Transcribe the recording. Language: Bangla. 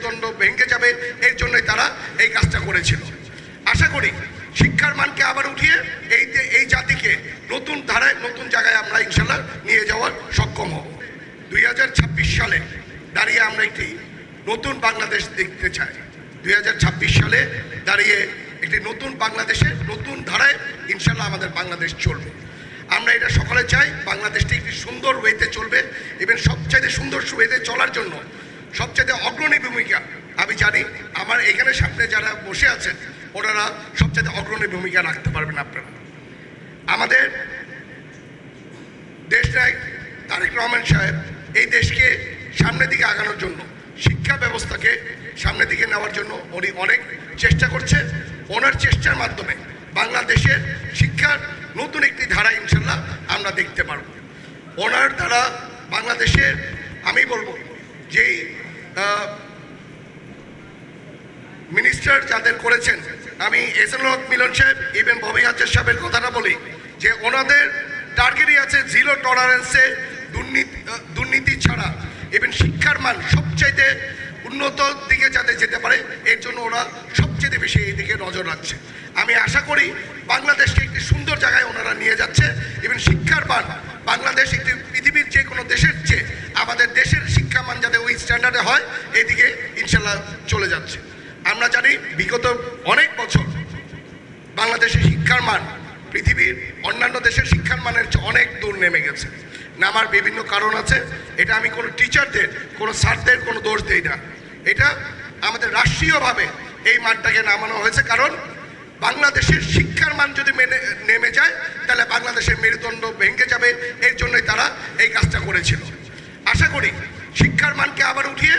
মেরুদণ্ড ভেঙে যাবে, এর জন্যই তারা এই কাজটা করেছিল। আশা করি শিক্ষার মানকে আবার উঠিয়ে এই জাতিকে নতুন ধারায় নতুন জায়গায় আমরা ইনশাল্লাহ নিয়ে যাওয়ার সক্ষম হব। 2026 সালে দাঁড়িয়ে আমরা একটি নতুন বাংলাদেশ দেখতে চাই। 2026 সালে দাঁড়িয়ে একটি নতুন বাংলাদেশের নতুন ধারায় ইনশাল্লাহ আমাদের বাংলাদেশ চলবে। আমরা এটা সকলে চাই বাংলাদেশটি একটি সুন্দর ওয়েতে চলবে এবং সবচাইতে সুন্দর ওয়েতে চলার জন্য সবচাইতে অগ্রণী ভূমিকা আমি জানি আমার এখানে সামনে যারা বসে আছেন ওনারা সবচাইতে অগ্রণী ভূমিকা রাখতে পারবেন। আপনারা আমাদের দেশ নায়ক তারেক রহমান সাহেব এই দেশকে সামনের দিকে আগানোর জন্য শিক্ষা ব্যবস্থাকে সামনের দিকে নেওয়ার জন্য উনি অনেক চেষ্টা করছে। ওনার চেষ্টার মাধ্যমে বাংলাদেশের শিক্ষার নতুন একটি ধারা ইনশাল্লাহ আমরা দেখতে পারব। ওনার দ্বারা বাংলাদেশের আমি বলবো যেই মিনিস্টার যাদের করেছেন, আমি এহসানুল হক মিলন সাহেব ইভেন ববি হাজার সাহেবের কথাটা বলি যে ওনাদের টার্গেটই আছে জিরো টলারেন্সে দুর্নীতি ছাড়া এবং শিক্ষার মান সবচাইতে উন্নত দিকে যাতে যেতে পারে এর জন্য ওরা সবচেয়ে বেশি এই দিকে নজর রাখছে। আমি আশা করি বাংলাদেশকে একটি সুন্দর জায়গায় ওনারা নিয়ে যাচ্ছে এবং শিক্ষার মান বাংলাদেশ একটি পৃথিবীর যে কোনো দেশের চেয়ে আমাদের দেশের শিক্ষা মান যাতে ওই স্ট্যান্ডার্ডে হয় এদিকে ইনশাল্লাহ চলে যাচ্ছে। আমরা জানি বিগত অনেক বছর বাংলাদেশের শিক্ষার মান পৃথিবীর অন্যান্য দেশের শিক্ষার মানের অনেক দূর নেমে গেছে। নামার বিভিন্ন কারণ আছে, এটা আমি কোনো টিচারদের কোনো স্যারদের কোনো দোষ দেই না, এটা আমাদের রাষ্ট্রীয়ভাবে এই মানটাকে নামানো হয়েছে। কারণ বাংলাদেশের শিক্ষার মান যদি নেমে যায় তাহলে বাংলাদেশের মেরুদণ্ড ভেঙে যাবে, এর জন্যই তারা এই কাজটা করেছিল। আশা করি শিক্ষার মানকে আবার উঠিয়ে